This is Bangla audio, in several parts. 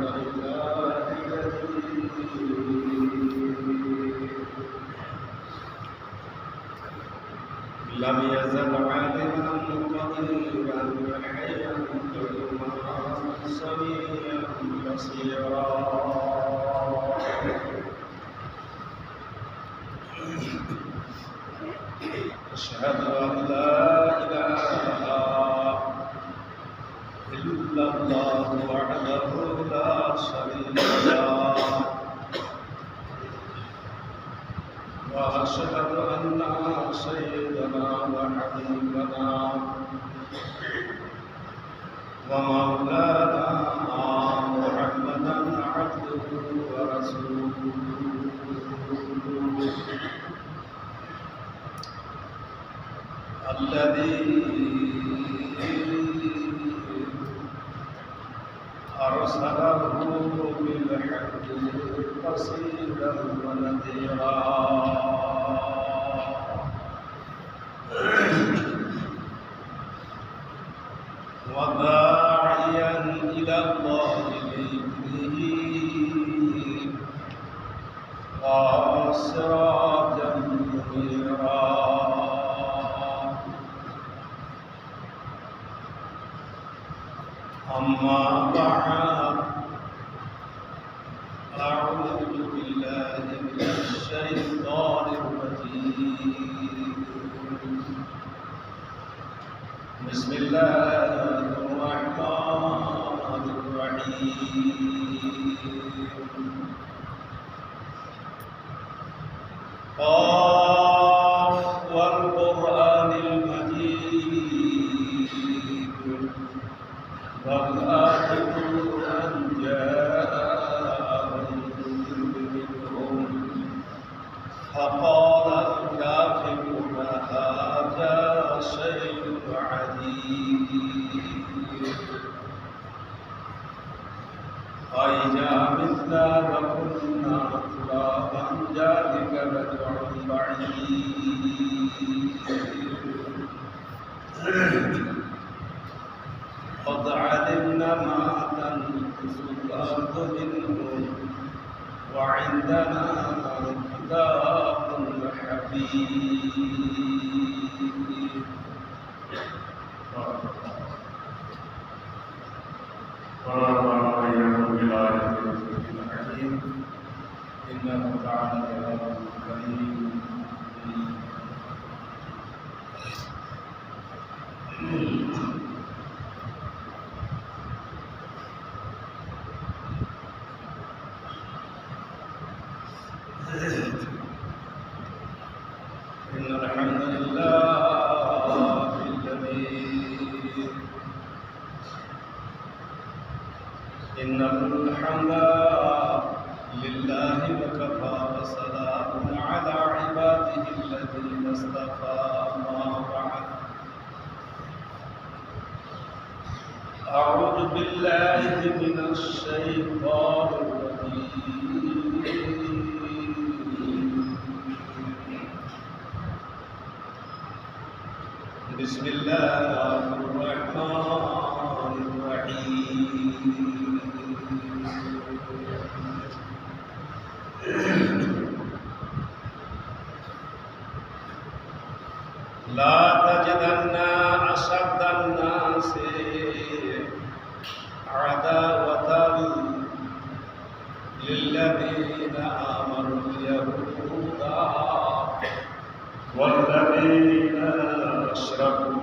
لله لم يزل عالما قديرا حيا قيوما سميعا بصيرا أشهد أن لا إله إلا الله وحده لا شريك له وأشهد أن سيدنا وحبيبنا ومولانا محمدا عبده ورسوله الذي أرسله بالحق بصيرا ونذيرا وداعيا إلى الله بإذنه وسراجا منيرا أما بعد أعوذ بالله من الشيطان الرجيم بسم الله الرحمن الرحيم قاف والقرآن المجيد بل آخذوا أن جاءهم منهم فقال الكافرون هذا شيء عجيب أإذا متنا وكنا ترابا ذلك رجع بعيد قد علمنا ما تنقص الأرض منهم وعندنا كتاب حفيظ إنه تعالى كلام كريم إن الحمد لله إن الحمد لله وكفى وسلام على عباده الذين اصطفى ما بعد أعوذ بالله من الشيطان الرجيم بسم الله الرحمن الرحيم لا تجدن أشد الناس عداوة للذين آمنوا اليهود والذين أشركوا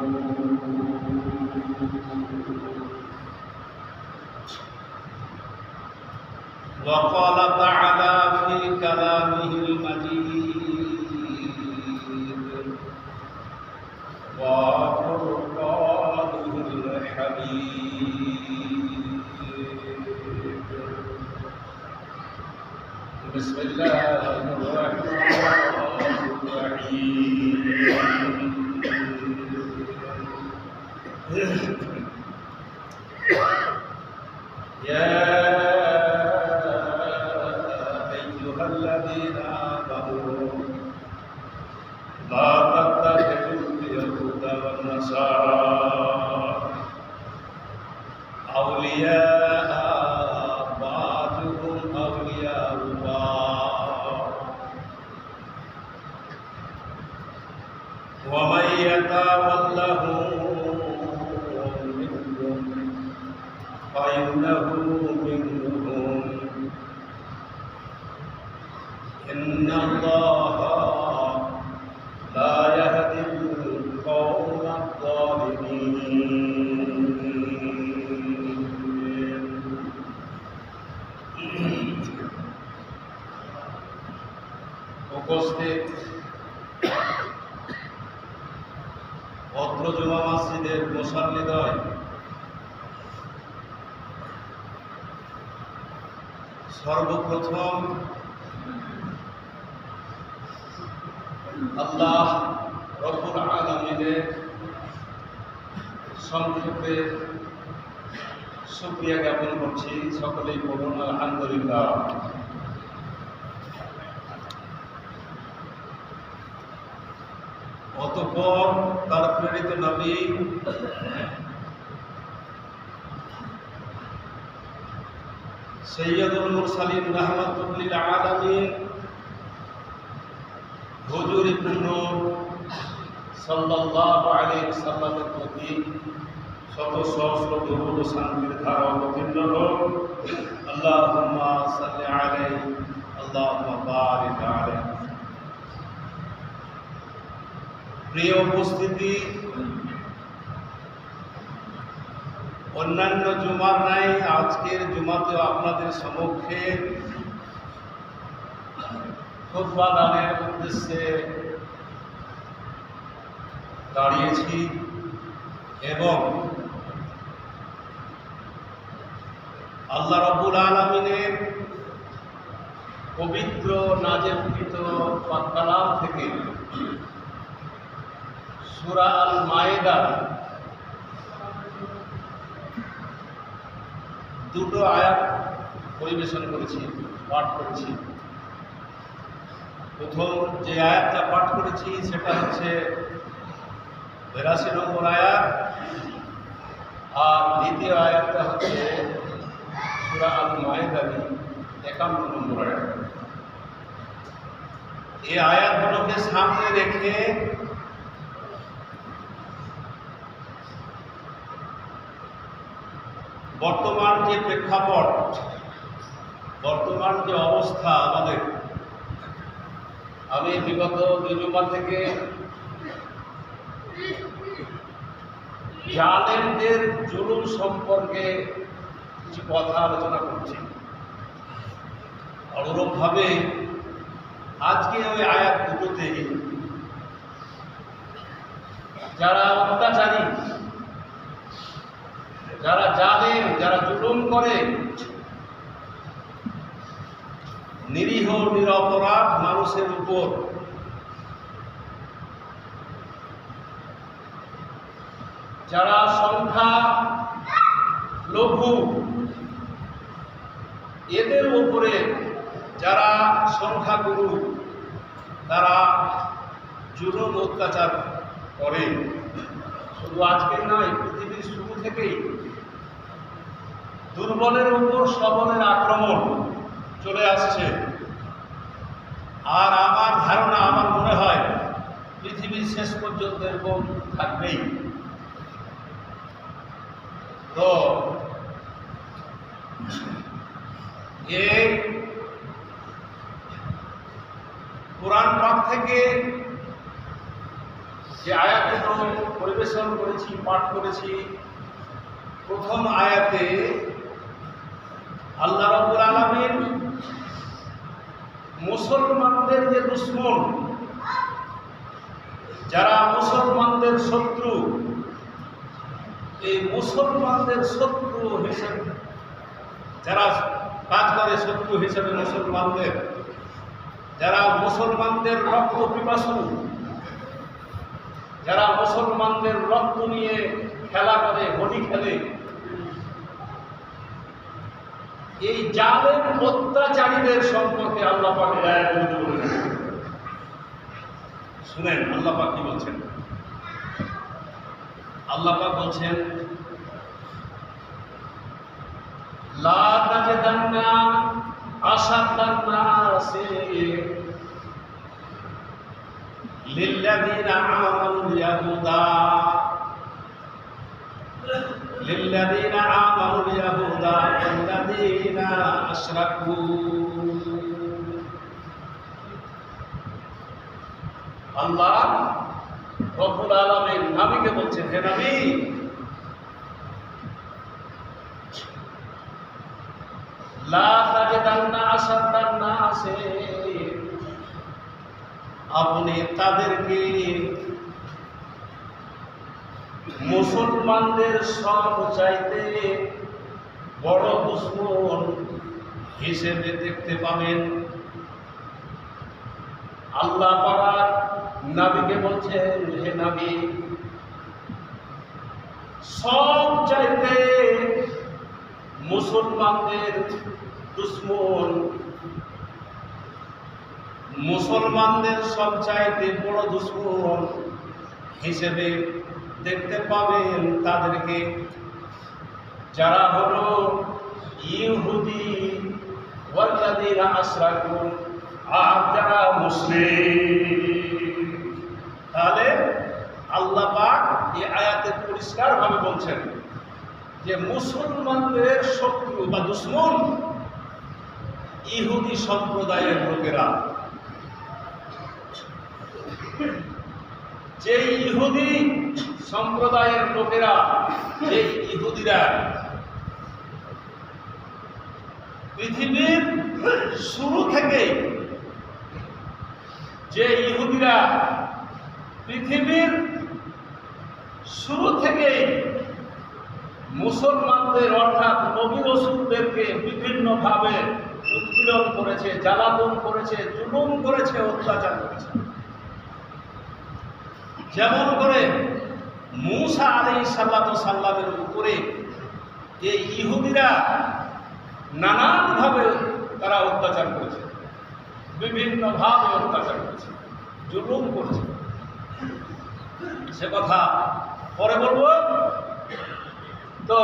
وقال تعالى في كلامه المجيد وفرقانه الحميد بسم الله الرحمن الرحيم يا أيها الذين آمنوا لا تتخذوا اليهود والنصارى أولياء فإنه منهم إن الله لا يهدي القوم الظالمين উপস্থিত অত্র জুমা মসজিদের মুসাল্লিদ্বয়, সর্বপ্রথম আল্লাহ রব্বুল আলামিনের সংক্ষেপে শুকরিয়া জ্ঞাপন করছি। সকলেই বলুন আলহামদুলিল্লাহ। অতঃপর তার প্রেরিত নবী সৈয়দুল মুরসালিন রাহমাতুল লিল আলামিন হুজুর ইবনে নূর সাল্লাল্লাহু আলাইহি ওয়াসাল্লামের প্রতি শত সহস্র দরুদ ও শান্তির ধারা অবতীর্ণ হোক। আল্লাহুম্মা সাল্লি আলাইহি আল্লাহুম্মা বারিক আলাইহি। প্রিয় উপস্থিতি, অন্যান্য জুমার নাই আজকের জুমাতেও আপনাদের সম্মুখে খুতবা দানের উদ্দেশ্যে দাঁড়িয়েছি এবং আল্লাহ রাব্বুল আলামিনের পবিত্র নাযিলকৃত কালাম থেকে সূরা আল মায়েদা দুটো আয়াত পরিবেশন করেছি, পাঠ করেছি। প্রথম যে আয়াতটা পাঠ করেছি সেটা হচ্ছে 82 নম্বর আয়াত, আর দ্বিতীয় আয়াতটা হচ্ছে সূরা আল মায়েদার 51 নম্বর আয়াত। এই আয়াতগুলোকে সামনে রেখে বর্তমান যে প্রেক্ষাপট, বর্তমান যে অবস্থা আমাদের, আমি বিগত দুই জুমা থেকে জালেমদের জুলুম সম্পর্কে কিছু কথা আলোচনা করছি। অনুরূপভাবে আজকে ওই আয়াত দুটোতে যারা অত্যাচারী, যারা জালেম, যারা জুলুম করে, নিরীহ নিরপরাধ মানুষের উপর যারা সংখ্যা লঘু, এদের উপরে যারা সংখ্যাগুরু তারা জুলুম অত্যাচার করে, শুধু আজকে নয়, পৃথিবীর শুরু থেকেই দুর্বলের উপর সবলের আক্রমণ চলে আসছে। আর আমার ধারণা, আমার মনে হয় পৃথিবীর শেষ পর্যন্ত এরকম থাকবেই। তো এই কোরআন পাঠ থেকে যে আয়াতগুলো পরিবেশন করেছি, পাঠ করেছি, প্রথম আয়াতে আল্লাহ রাব্বুল আলামিন মুসলমানদের যে দুশমন, যারা মুসলমানদের শত্রু, এই মুসলমানদের শত্রু হিসেবে যারা কাজ করে, শত্রু হিসেবে মুসলমানদের, যারা মুসলমানদের রক্ত পিপাসু, যারা মুসলমানদের রক্ত নিয়ে খেলা করে, হোলি খেলে, এই জালেম অত্যাচারীদের সম্পর্কে আল্লাহ পাক শুনেন। আল্লাহ পাক কি বলছেন? আল্লাহ পাক বলছেন, লা তাজিদান্না আশাদ্দান নাসি লিল্লাযীনা আমানু ইয়াহুদা লিল্লাযীনা আমানুল ইয়াহুদা ওয়াল্লাযীনা আশরাকু। আল্লাহ রব্বুল আলামিন নবীকে বলছেন, হে নবী, লা তাজিদান্না আশাদ্দান নাসি, আপনি তাদেরকে মুসলমানদের সব চাইতে বড় দুশমন হিসেবে দেখতে পাবেন। আল্লাহ পাক নবীকে বলছেন, হে নবী, সব চাইতে মুসলমানদের দুশমন, মুসলমানদের সব চাইতে বড় দুশমন হিসেবে দেখতে পাবেন তাদেরকে, যারা হলো ইহুদি ওয়াল্লাযীনা আশরাকু, আর যারা মুশরিক। তাহলে আল্লাহ পাক এই আয়াতে পরিষ্কারভাবে বলছেন যে মুসলমানদের শত্রু বা দুশমন ইহুদি সম্প্রদায়ের লোকেরা। যে ইহুদি সম্প্রদায়ের লোকেরা, যে ইহুদিরা পৃথিবীর শুরু থেকে, যে ইহুদিরা পৃথিবীর শুরু থেকে মুসলমানদের অর্থাৎ নবী রাসূলদেরকে বিভিন্নভাবে উৎপীড়ন করেছে, জ্বালাতন করেছে, জুলুম করেছে, অত্যাচার করেছে। যেমন করে মূসা আলাইহিস সালামের উপরে এই ইহুদিরা নানানভাবে তারা অত্যাচার করেছে, বিভিন্নভাবে অত্যাচার করেছে, জুলুম করেছে। সে কথা পরে বলবো। তো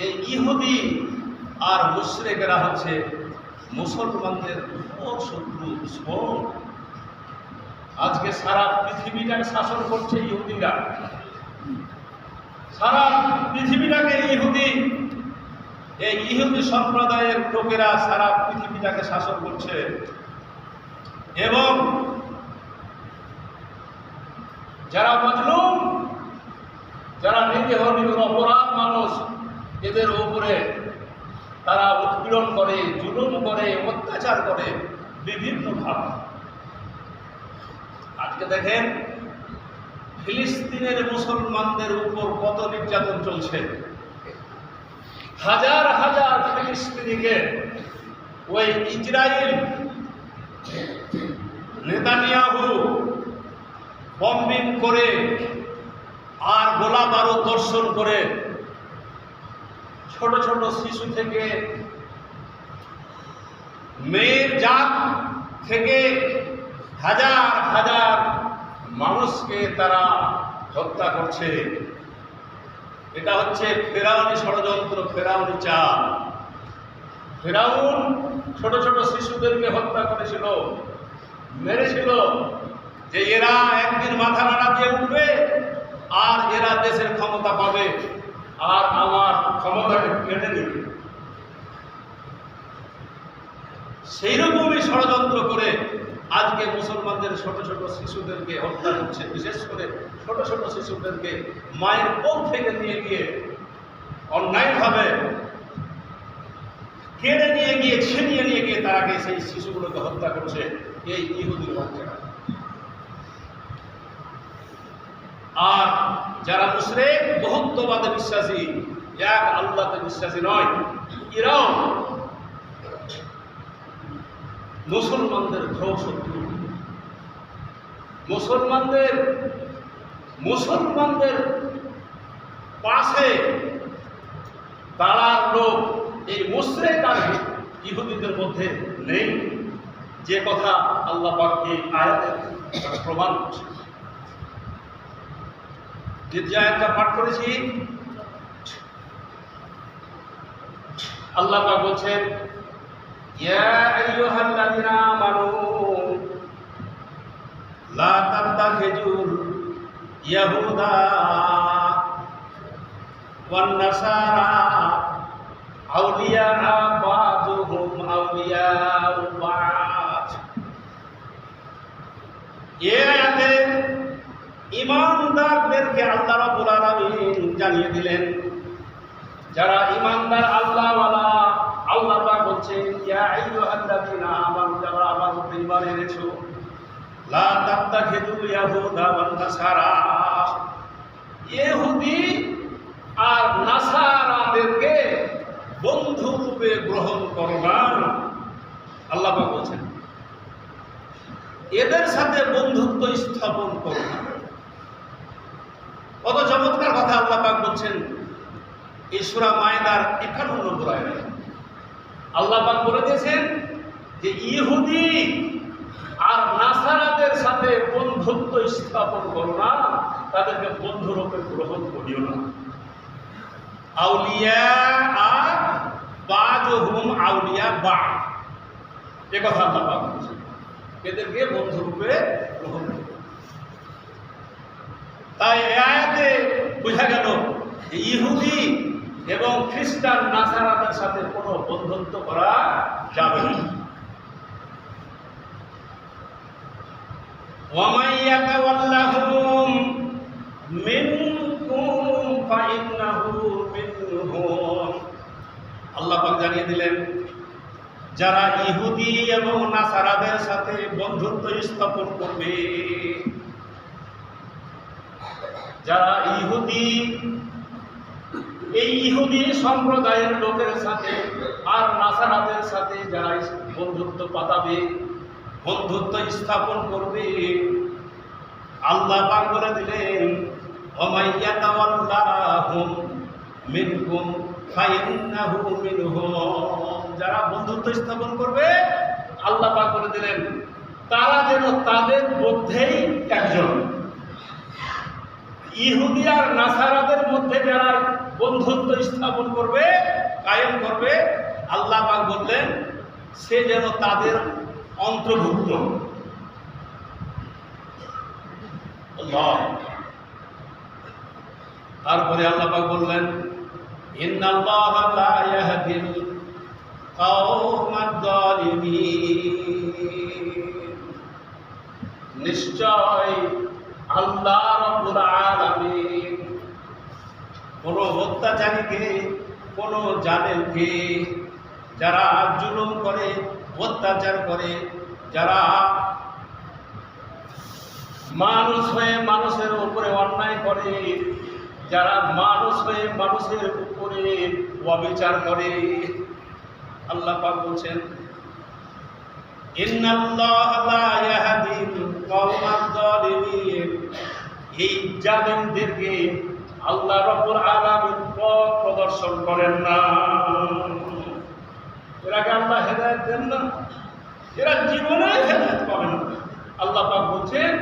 এই ইহুদি আর মুশরিকেরা হচ্ছে মুসলমানদের শত্রু দুশমন। আজকে সারা পৃথিবীটাকে শাসন করছে ইহুদিরা, সারা পৃথিবীটাকে এই ইহুদি সম্প্রদায়ের লোকেরা সারা পৃথিবীটাকে শাসন করছে। এবং যারা মাজলুম, যারা নিরীহ অপরাধ মানুষ, এদের উপরে তারা উৎপীড়ন করে, জুলুম করে, অত্যাচার করে বিভিন্নভাবে। আজকে দেখেন ফিলিস্তিনের মুসলমানদের উপর কত নির্যাতন চলছে। হাজার হাজার ফিলিস্তিনিকে ওই ইসরায়েল নেতানিয়াহু বম্বিং করে আর গোলা বারুদ দর্শন করে ছোট ছোট শিশু থেকে মেয়ের জাত থেকে হাজার হাজার মানুষকে তারা হত্যা করছে। এটা হচ্ছে ফেরাউনি ষড়যন্ত্র, ফেরাউনি চাল। ফেরাউন ছোট ছোট শিশুদেরকে হত্যা করেছিল, মেরেছিল, যে এরা একদিন মাথা নাড়া দিয়ে উঠবে আর এরা দেশের ক্ষমতা পাবে আর আমার ক্ষমতাকে কেটে দেবে। সেই রকমই ষড়যন্ত্র করে আজকে মুসলমানদের ছোট ছোট শিশুদেরকে হত্যা করছে। বিশেষ করে ছোট ছোট শিশুদেরকে মায়ের কোল থেকে নিয়ে গিয়ে অন্যায়ভাবে কেড়ে নিয়ে গিয়ে, ছিনিয়ে নিয়ে গিয়ে তারাকে সেই শিশুগুলোকে হত্যা করছে এই ইহুদির বাচ্চারা। আর যারা মুশরিক, বহুত্ববাদে বিশ্বাসী, এক আল্লাহতে বিশ্বাসী নয়, এরাও মুসলমানদের ঘোর শত্রু। মুসলমানদের পাশে দাঁড়ার লোক এই মুশরিক আর ইহুদিদের মধ্যে নেই, যে কথা আল্লাহ পাক এই আয়াতে প্রমাণ করছে। যে আয়াতটা পাঠ করেছি, আল্লাহ পাক বলছেন, ইয়া আইয়ুহাল্লাযীনা আমানু লা তাত্তাখিযুল ইয়াহুদা ওয়ান নাসারা আউলিয়া বাযুহুম আউলিয়া বায। এই আয়াতে ঈমানদারদেরকে আল্লাহ রাব্বুল আলামিন জানিয়ে দিলেন, যারা ঈমানদার আল্লাহওয়ালা, আল্লাহ পাক বলছেন ইয়া আইয়ুহাল্লাযীনা আমানু, যারা আমার উপর ঈমান এনেছো, লা তাত্তাখিযুল ইয়াহুদা ওয়ান নাসারা, ইহুদি আর নাসারাদেরকে বন্ধু রূপে গ্রহণ করো না। আল্লাহ পাক বলছেন এদের সাথে বন্ধুত্ব স্থাপন করো না। কত চমৎকার কথা আল্লাহ পাক বলছেন এই সূরা মায়দার 51 নম্বর আয়াতে। আল্লাহ পাক বলে দিয়েছেন যে ইহুদি আর নাসারাদের সাথে বন্ধুত্ব স্থাপন করো না, তাদেরকে বন্ধুরূপে গ্রহণ করিও না। আউলিয়া আর বাযুহুম আউলিয়া বায, এ কথা আল্লাহ পাক বলেছেন, এদেরকে বন্ধুরূপে গ্রহণ করো। তাই এই আয়াতে বোঝা গেল যে ইহুদি এবং খ্রিস্টান নাসারাদের সাথে কোনো বন্ধুত্ব করা যাবে না। ওয়ামান ইয়াতাওয়াল্লাহুম মিনকুম ফাইন্নাহু মিনহুম। আল্লাহ পাক জানিয়ে দিলেন, যারা ইহুদি এবং নাসারাদের সাথে বন্ধুত্ব স্থাপন করবে, যারা ইহুদি, এই ইহুদি সম্প্রদায়ের লোকের সাথে আর নাসারাদের সাথে যারা বন্ধুত্ব পাতাবে, বন্ধুত্ব স্থাপন করবে, আল্লাহ পাক বলে দিলেন ওয়ামান ইয়াতাওয়াল্লাহুম মিনকুম ফাইন্নাহু মিনহুম। যারা বন্ধুত্ব স্থাপন করবে, আল্লাহ পাক বলে দিলেন তারা যেন তাদের মধ্যেই একজন। ইহুদি আর নাসারাদের মধ্যে যারা বন্ধুত্ব স্থাপন করবে, কায়েম করবে, আল্লাহ পাক বললেন সে যেন তাদের অন্তর্ভুক্ত। তারপরে আল্লাহ পাক বললেন ইন্নাল্লাহা লা ইয়াহদিল কাওমাজ জালিমিন। নিশ্চয় আল্লাহ রাব্বুল আলামিন কোন অত্যাচারীকে, কোন জালেমকে, যারা জুলুম করে, অত্যাচার করে, যারা মানুষ হয়ে মানুষের উপরে অন্যায় করে, যারা মানুষ হয়ে মানুষের উপরে অবিচার করে, আল্লাহ পাক বলছেন ইন্নাল্লাহা লা ইয়াহদিল কাওমাজ জালিমিন। এই জালেমদেরকে আল্লাহ রাব্বুল আলামিন পথ প্রদর্শন করেন না। এরাকে আল্লাহ হেদায়েত দেন না, এরা জীবনে হেদায়েত পাবে না। আল্লাহ পাক বলছেন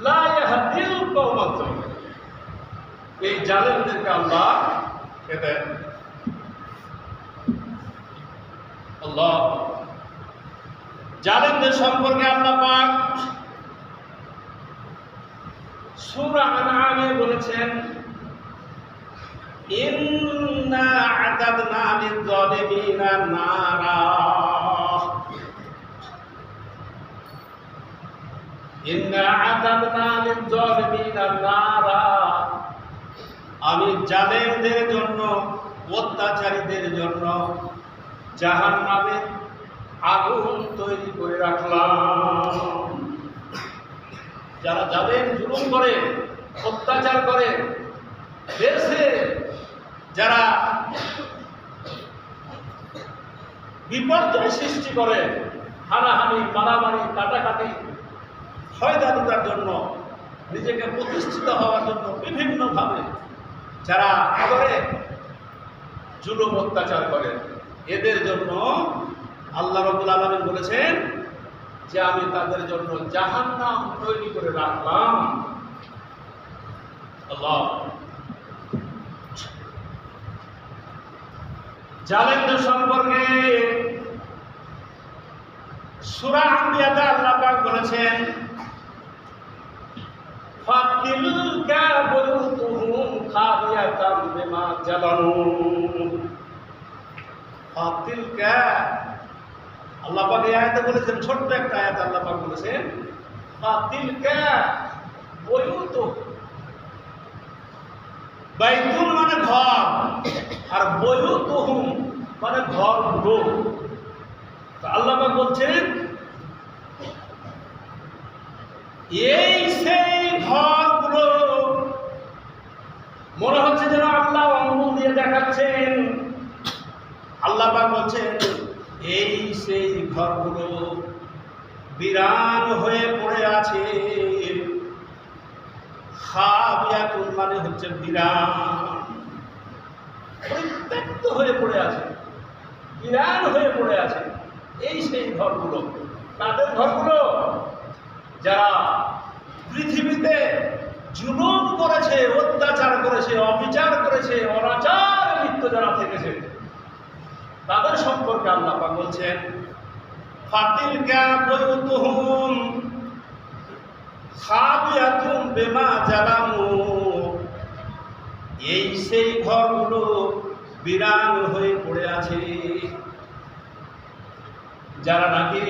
লা ইয়াহদিল কাওমাজ জালিমিন, এই জালেমদেরকে আল্লাহ হেদায়েত দেন। আল্লাহ জালেমদের সম্পর্কে আল্লাহ পাক সূরা আনআমে বলেছেন ইন্না আ'তাদনা লিয-যালিমিনা নারা। ইন্না আ'তাদনা লিয-যালিমিনা নারা, আমি জালেমদের জন্য, অত্যাচারীদের জন্য জাহান্নামের আগুন তৈরি করে রাখলাম। যারা জালেম, জুলুম করে, অত্যাচার করে, দেশে যারা বিপর্যয় সৃষ্টি করে, হানাহানি, মারামারি, কাটাকাটি, হয়দারিতার জন্য, নিজেকে প্রতিষ্ঠিত হওয়ার জন্য বিভিন্নভাবে যারা করে জুলুম অত্যাচার করে, এদের জন্য আল্লাহ রাব্বুল আলামিন বলেছেন যে আমি তাদের জন্য জাহান্নাম তৈরি করে রাখলাম। আল্লাহ জালেমদের সম্পর্কে সূরা আম্বিয়াতে আল্লাহ পাক বলেছেন ফাতিলকা বুয়ুতুহুম খাবিয়াতাম বিমা জালামু। ফাতিলকা, আল্লাহ পাক এই আয়াতে বলেছেন, ছোট্ট একটা আয়াত আল্লাহ পাক বলেছেন ফাতিলকা বুয়ুতুহুম। বাইতুল মানে ঘর, আর বুয়ুতুহুম মানে ঘরগুলো। আল্লাহ পাক বলছেন এই সেই ঘরগুলো, মনে হচ্ছে যেন আল্লাহ আঙ্গুল দিয়ে দেখাচ্ছেন। আল্লাহ পাক বলছেন এই সেই ঘরগুলো বিরান হয়ে পড়ে আছে। খাবিয়াতুন মানে হচ্ছে বিরান, পরিত্যক্ত হয়ে পড়ে আছে, বিরান হয়ে পড়ে আছে। এই সেই ঘরগুলো। তাদের ঘরগুলো যারা পৃথিবীতে জুলুম করেছে, অত্যাচার করেছে, অবিচার করেছে, অনাচার লিপ্ত যারা থেকেছে, তাদের সম্পর্কে আল্লাহ পাক বলছেন ফাতিলকা বুয়ুতুহুম খাবিয়াতুম বিমা জালামু। এই সেই ঘরগুলো বিরান হয়ে পড়ে আছে যারা নাকি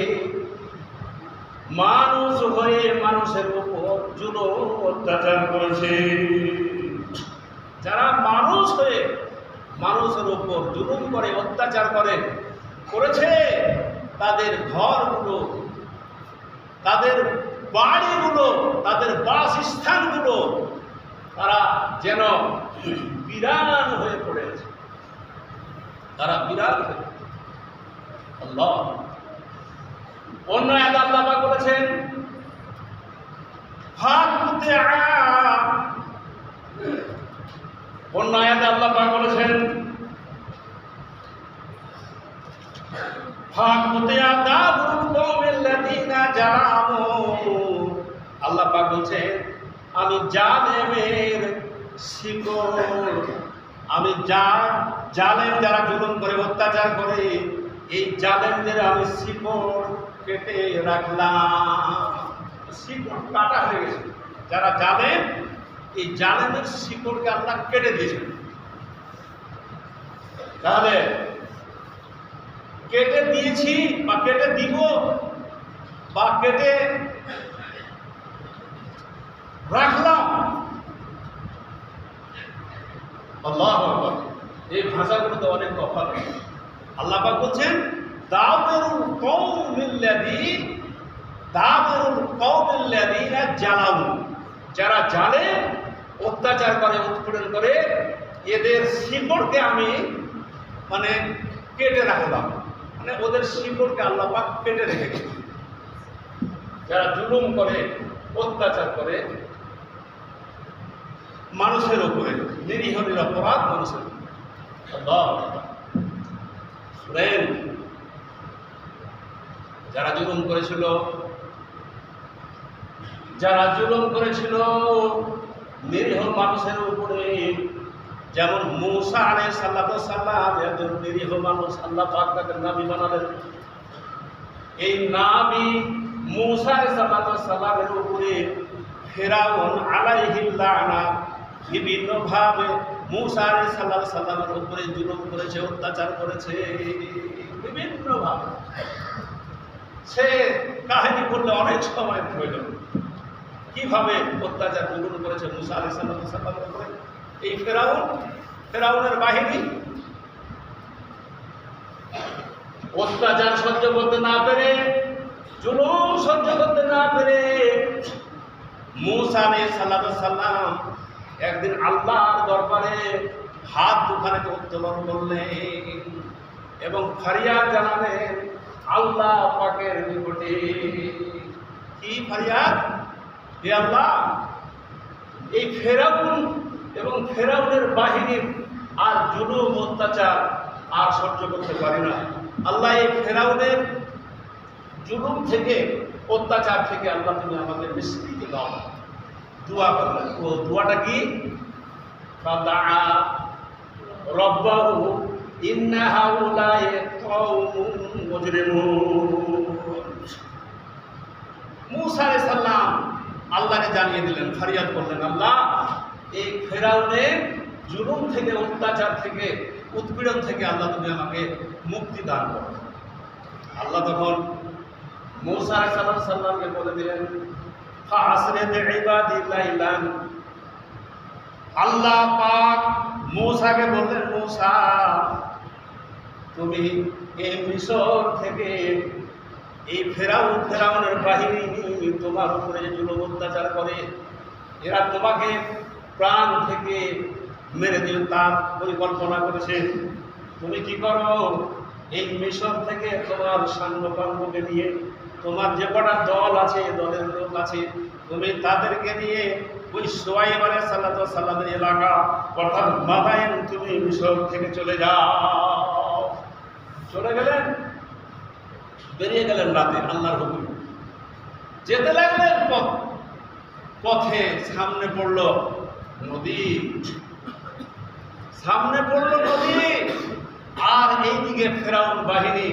মানুষ হয়ে মানুষের উপর জুলুম অত্যাচার করেছে। যারা মানুষ হয়ে মানুষের উপর জুলুম করে, অত্যাচার করেছে, তাদের ঘরগুলো, তাদের বাড়িগুলো, তাদের বাসস্থানগুলো তারা যেন বিরান হয়ে পড়ে আছে। তারা বিরান হয়ে, আল্লাহ অন্য এক আল্লাহ পাক বলেছেন অন্য আয়াতে আল্লাহ পাক বলেছেন আল্লাহ পাক বলছেন আমি জালেমের শিকড়, আমি জালেম যারা জুলুম করে, অত্যাচার করে, এই জালেমদের আমি শিকড় কেটে রাখলাম। শিকড় কাটা হয়ে গেছে। যারা জালেম, এই জালেমের শিকড়কে আল্লাহ কেটে দিয়েছেন। তাহলে কেটে দিয়েছি বা কেটে দিব বা কেটে রাখলাম, আল্লাহু আকবার। এই ভাষাগুলোতে অনেক তফাৎ। আল্লাহ পাক বলছেন দাবিরুল কওমিল্লাযীনা জালামু, যারা জালেম, অত্যাচার করে, উৎপীড়ন করে, এদের শিকড়কে আমি মানে কেটে রাখলাম। মানে ওদের শিকড়কে আল্লাহ পাক কেটে রেখেছে। যারা জুলুম করে, অত্যাচার করে মানুষের উপরে, নিরীহ নিরপরাধ মানুষের উপরে। যারা জুলুম করেছিল, নিরীহ মানুষের উপরে, যেমন মূসা আলাইহিস সালাম একজন নিরীহ মানুষ, আল্লাহ পাক তাকে নবী বানালেন। এই নবী মূসা আলাইহিস সালামের উপরে ফিরআউন আলাইহিল লানাত বিভিন্ন ভাবে মূসা আলাইহিস সালামের উপরে জুলুম করেছে, অত্যাচার করেছে বিভিন্ন ভাবে। সে কাহিনী করলে অনেক সময় প্রয়োজন, কিভাবে অত্যাচার জুলুম করেছে মূসা আলাইহিস সালামের উপরে। এই ফেরাউনের বাহিনী অত্যাচার সহ্য করতে না পেরে, জুলুম সহ্য করতে না পেরে মূসা আলাইহিস সালাম একদিন আল্লাহর দরবারে হাত দুখানে উত্তোলন করলেন এবং ফরিয়াদ জানালেন আল্লাহ পাকের নিকটে। কি ফরিয়াদ? হে আল্লাহ, এই ফেরাউন এবং ফেরাউনের বাহিনীর আর জুলুম অত্যাচার আর সহ্য করতে পারি না। আল্লাহ, এই ফেরাউনের জুলুম থেকে, অত্যাচার থেকে আল্লাহ তুমি আমাদের নিষ্কৃতি দাও। দোয়া করলেন। ও দোয়াটা কি? ফাদাআ রব্বাহু ইন্না হাউলাই কওমুন মুজরিমুন। মূসা আলাইহিস সালাম আল্লাহকে জানিয়ে দিলেন, ফরিয়াদ করলেন, আল্লাহ এই ফেরাউনের জুলুম থেকে, অত্যাচার থেকে, উৎপীড়ন থেকে আল্লাহ তুমি আমাকে মুক্তি দান করো। আল্লাহ তখন মূসা আলাইহিস সালামকে বলে দিলেন, ফাআসরি বিইবাদি লাইলান। আল্লাহ পাক মূসাকে বললেন, মূসা তুমি এই মিশর থেকে এই ফেরাউনের বাহিনী তোমার উপরে যে জুলুম অত্যাচার করে, এরা তোমাকে প্রাণ থেকে মেরে দিয়ে তার পরিকল্পনা করেছে। তুমি কি করো, এই মিশর থেকে তোমার সাঙ্গপাঙ্গকে নিয়ে, তোমার যে কটা দল আছে, দলের লোক আছে, তুমি তাদেরকে নিয়ে ওই শুআয়ব আলাইহিস সালামের এলাকা অর্থাৎ মাদায়েন তুমি মিশর থেকে চলে যাও। চলে গেলেন, বেরিয়ে গেলেন রাতে আল্লাহর হুকুম। যেতে লাগলেন, পথে সামনে পড়ল নদী, সামনে পড়ল নদী, আর এইদিকে ফেরাউন বাহিনী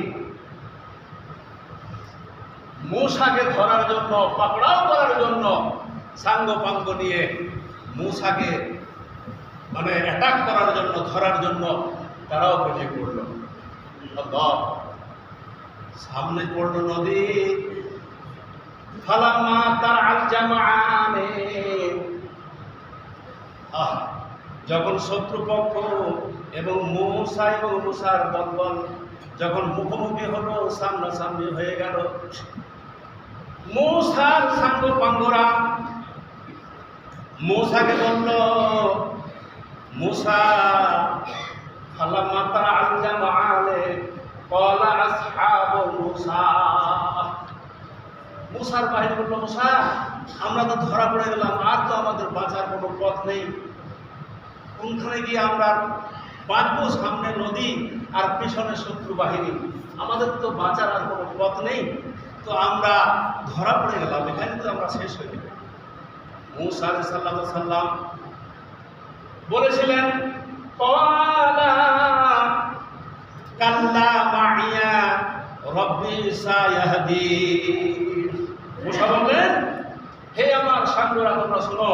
মূসাকে ধরার জন্য, পাকড়াও করার জন্য সাঙ্গ পাঙ্গ নিয়ে মূসাকে মানে অ্যাটাক করার জন্য, ধরার জন্য তারাও বেরিয়ে পড়ল। সামনে পড়ল নদী। ফালাম্মা তারাল জামাআনে, যখন শত্রুপক্ষ এবং মূসা এবং মূসার দলবল যখন মুখোমুখি হলো, সামনাসামনি হয়ে গেল, মূসার সাঙ্গপাঙ্গরা মূসাকে বলল, মূসা ফালাম্মা তারাল জামাআনে ক্বালা আসহাবু মূসা। মূসার বাহিনী বলল, মূসা আমরা তো ধরা পড়ে গেলাম, আর তো আমাদের বাঁচার কোনো পথ নেই, কোনখানে গিয়ে আমরা বাঁচবো? সামনে নদী আর পিছনে শত্রু বাহিনী, আমাদের তো বাঁচার আর কোনো পথ নেই, তো আমরা ধরা পড়ে গেলাম, এখানে তো আমরা শেষ হয়ে গেলাম। মূসা আলাইহিস সালাম বলেছিলেন, কাল্লা মাইয়া রব্বি সায়াহদিন। মূসা বললেন, হে আমার সাঙ্গরা, তোমরা শোনো,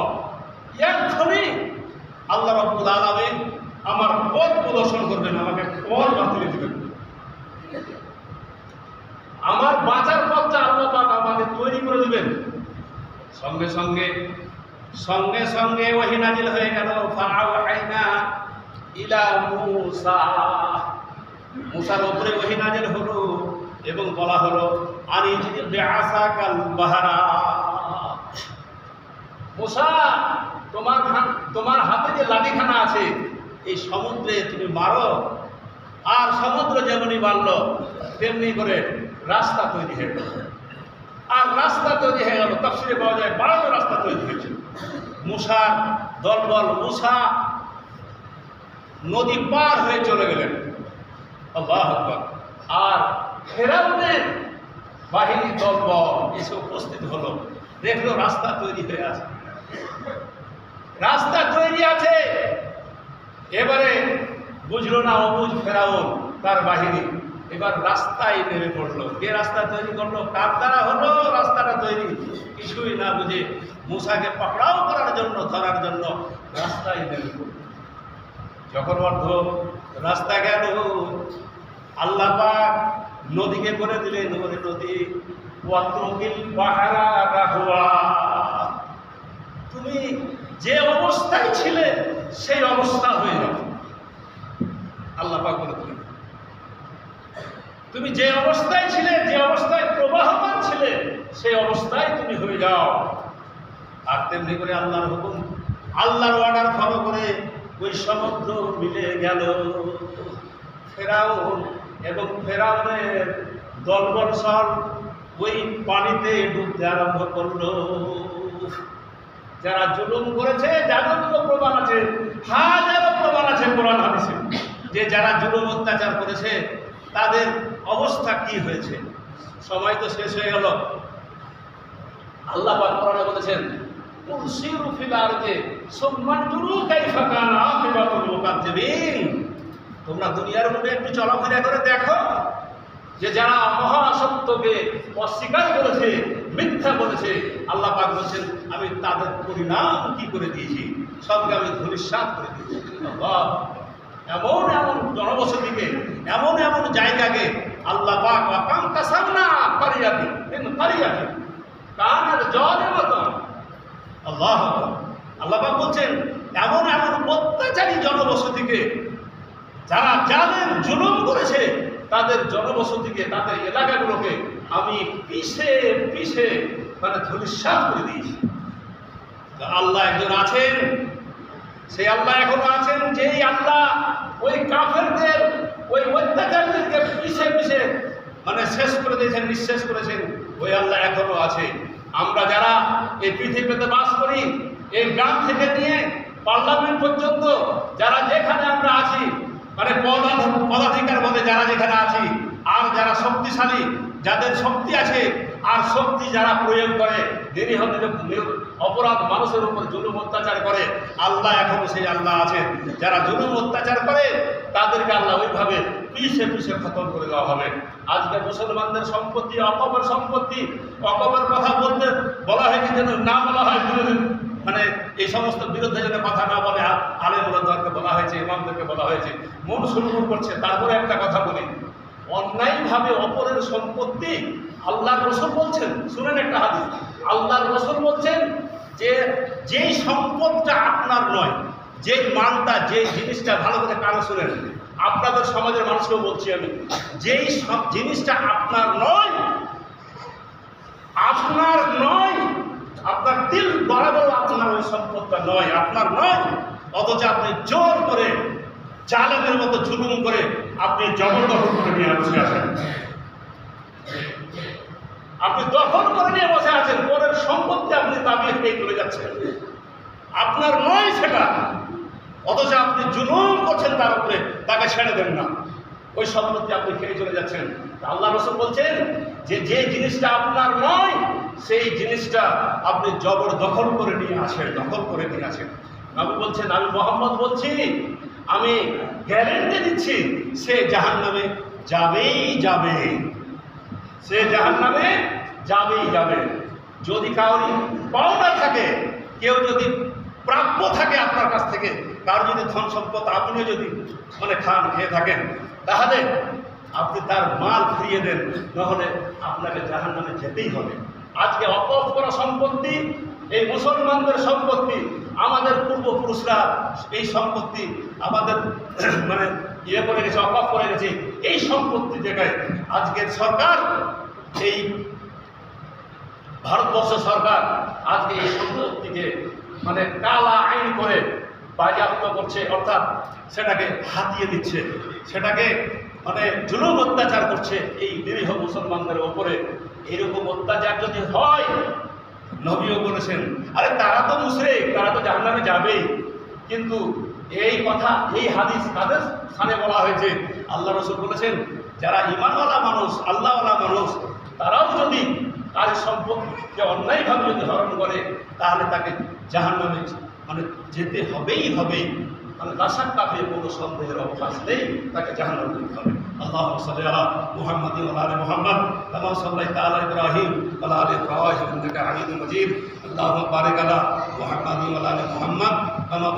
এক্ষুনি আল্লাহ রাব্বুল আলামিন আমার পথ প্রদর্শন করবেন, আমাকে পথ বাতলে দিবেন, আমার বাঁচার পথটা আল্লাহ পাক আমাকে তৈরি করে দিবেন। সঙ্গে সঙ্গে সঙ্গে সঙ্গে ওহী নাজিল হয়ে গেল। ফাআওহাইনা ইলা মূসা, মূসার উপরে ওহী নাজিল হলো এবং বলা হলো, আনিজি বিআসাকাল বাহরা, মূসা তোমার হাতে যে লাঠিখানা আছে, এই সমুদ্রে তুমি মারো, আর সমুদ্র যেমনই মারল তেমনি করে রাস্তা তৈরি হয়ে গেল। আর রাস্তা তৈরি হয়ে গেল, তাফসীরে পাওয়া যায় 12টা রাস্তা তৈরি হয়েছিল। মূসার দলবল, মূসা নদী পার হয়ে চলে গেলেন। আল্লাহু আকবার। আর ফেরাউনের বাহিনী দলবল এসে উপস্থিত হলো, দেখলো রাস্তা তৈরি হয়ে আছে, রাস্তা তৈরি আছে। এবারে বুঝলো না অবুঝ ফেরাউন তার বাহিনী, এবার রাস্তায় নেমে পড়লো। কে রাস্তা তৈরি করলো, কার দ্বারা হলো রাস্তাটা তৈরি, কিছুই না বুঝে মূসাকে পাকড়াও করার জন্য, ধরার জন্য রাস্তায় নেমে পড়ল। যখন অর্ধ রাস্তা গেল, আল্লাহ পাক নদীকে করে দিলেন, ওরে নদী ওয়াতরুকিল বাহরা রাহওয়া, তুমি যে অবস্থায় ছিলে সেই অবস্থা হয়ে যাও। আল্লাহ পাক বলে দিলেন, তুমি যে অবস্থায় ছিলে, যে অবস্থায় প্রবাহমান ছিলে, সেই অবস্থায় তুমি হয়ে যাও। আর তেমনি করে আল্লাহর হুকুম, আল্লাহর অর্ডার ফলো করে ওই সমুদ্র মিলে গেল। ফেরাউন এবং ফেরাউনের দলবল সব ওই পানিতে ডুবতে আরম্ভ করলো। যারা জুলুম করেছে, যাদের প্রমাণ আছে, হাজারো প্রমাণ আছে কোরআন হাদিসে, যে যারা জুলুম অত্যাচার করেছে তাদের অবস্থা কি হয়েছে। সময় তো শেষ হয়ে গেল। আল্লাহ পাক কোরআনে বলেছেন, কুলসিরু ফিল আরদি সুম্মা তুরু কাইফা কানা আকিবাতুল মুকাজ্জিবিন, তোমরা দুনিয়ার মধ্যে একটু চলাফেরা করে দেখো যে যারা মহাসত্যকে অস্বীকার করেছে, মিথ্যা বলেছে, আল্লাহ পাক বলছেন আমি তাদের পরিণাম কি করে দিয়েছি, সবকে আমি ধূলিসাৎ করে দিয়েছি। আল্লাহ, এমন এমন জনবসতিকে, এমন এমন জায়গাকে আল্লাহ পাক ওয়াকাম কাসামনা কারিয়াতি মিন কারিয়াতি কানাত জালিমাতান। আল্লাহ আল্লাহ পাক বলছেন এমন এমন অত্যাচারী জনবসতিকে, যারা জালেম জুলুম করেছে, তাদের জনবসতিকে, তাদের এলাকাগুলোকে আমি পিছে পিছে মানে ধূলিসাৎ করে দিয়েছি। আল্লাহ একজন আছেন, সেই আল্লাহ এখনো আছেন, যেই আল্লাহ ওই কাফেরদের, ওই অত্যাচারীদেরকে পিছে পিছে মানে শেষ করে দিয়েছেন, নিঃশেষ করেছেন, ওই আল্লাহ এখনো আছে। আমরা যারা এই পৃথিবীতে বাস করি, এই গ্রাম থেকে নিয়ে পার্লামেন্ট পর্যন্ত যারা যেখানে আমরা আছি, মানে পদাধিকার বলে যারা যেখানে আছি, আর যারা শক্তিশালী, যাদের শক্তি আছে আর শক্তি যারা প্রয়োগ করে, নিরীহ অপরাধ মানুষের উপর জুলুম অত্যাচার করে, আল্লাহ এখনো সেই আল্লাহ আছেন। যারা জুলুম অত্যাচার করে তাদেরকে আল্লাহ ওইভাবে পিছে পিছে খতম করে দেওয়া হবে। আজকে মুসলমানদের সম্পত্তি অকবর সম্পত্তি, অকবর কথা বলতে বলা হয়েছে যেন না বলা হয়, মানে এই সমস্ত বিরুদ্ধে যেন কথা না বলে আলেমুলাদেরকে বলা হয়েছে, ইমামদেরকে বলা হয়েছে, মন সুরমুর করছে। তারপরে একটা কথা বলি, অন্যায়ভাবে অপরের সম্পত্তি, আল্লাহর রাসূল বলছেন, শুনেন একটা হাদিস, আল্লাহর রাসূল বলছেন যে যেই সম্পদটা আপনার নয়, যেই মালটা, যেই জিনিসটা, ভালো করে কানে শুনেন, আপনাদের সমাজের মানুষকেও বলছি আমি, যেই সব জিনিসটা আপনার নয়, আপনার নয়, আপনার দিল বরাবর আপনার ওই সম্পদটা নয়, আপনার নয়, অথচ আপনি জোর করে জালেমের মতো জুলুম করে আপনি জবরদখল করে নিয়ে বসে আছেন, আপনি দখল করে নিয়ে বসে আছেন, পরের সম্পত্তি আপনি দাবিয়ে খেয়ে চলে যাচ্ছেন, আপনার নয় সেটা, অথচ আপনি জুলুম করছেন তার উপরে, তাকে ছেড়ে দেন না, ওই সম্পত্তি আপনি খেয়ে চলে যাচ্ছেন। আল্লাহ রাসূল বলছেন যে যে জিনিসটা আপনার নয়, সেই জিনিসটা আপনি জবরদখল করে নিয়ে আসেন, দখল করে নিয়ে আসেন। নবী বলছেন, আমি মুহাম্মদ বলছি, আমি গ্যারেন্টি দিচ্ছি, সে জাহান্নামে যাবেই যাবে, সে জাহান্নামে যাবেই যাবে। যদি কাউরি পাওনা থাকে, কেউ যদি প্রাপ্য থাকে আপনার কাছ থেকে, কারো যদি ধন সম্পদ আপনিও যদি মানে খেয়ে থাকেন, তাহলে আপনি তার মাল ফিরিয়ে দেন, নাহলে আপনাকে জাহান্নামে যেতেই হবে। আজকে অকফ করা সম্পত্তি, এই মুসলমানদের সম্পত্তি, আমাদের পূর্বপুরুষরা এই সম্পত্তি আমাদের মানে ইয়ে করে গেছে, অকফ করে গেছে, এই সম্পত্তি জায়গায় আজকের সরকার, এই ভারতবর্ষ সরকার আজকে এই সম্পত্তিকে মানে কালা আইন করে বাজেয়াপ্ত করছে, অর্থাৎ সেটাকে হাতিয়ে দিচ্ছে, সেটাকে মানে জুলুম অত্যাচার করছে এই নিরীহ মুসলমানদের ওপরে। এরকম অত্যাচার যদি হয়, নবীও বলেছেন, আরে তারা তো মুশরিক, তারা তো জাহান্নামে যাবেই, কিন্তু এই কথা, এই হাদিস কাদের স্থানে বলা হয়েছে? আল্লাহ রাসূল বলেছেন, যারা ঈমানওয়ালা মানুষ, আল্লাহওয়ালা মানুষ, তারাও যদি তার সম্পদকে অন্যায়ভাবে যদি হরণ করে, তাহলে তাকে জাহান্নামে মানে যেতে হবেই হবে, মানে রাশাক কাফে কোনো সন্দেহের অবকাশ নেই, তাকে জাহান্নামে যেতে হবে। আল্লাহুম্মা সাল্লি আলা মুহাম্মাদিন ওয়া আলি মুহাম্মাদ কামা সাল্লাইতা আলা ইব্রাহিম ওয়া আলা আলি ইব্রাহিম ইন্নাকা হামিদুম মাজিদ। আল্লাহুম্মা বারিক আলা মুহাম্মাদিন ওয়া আলি মুহাম্মাদ কামা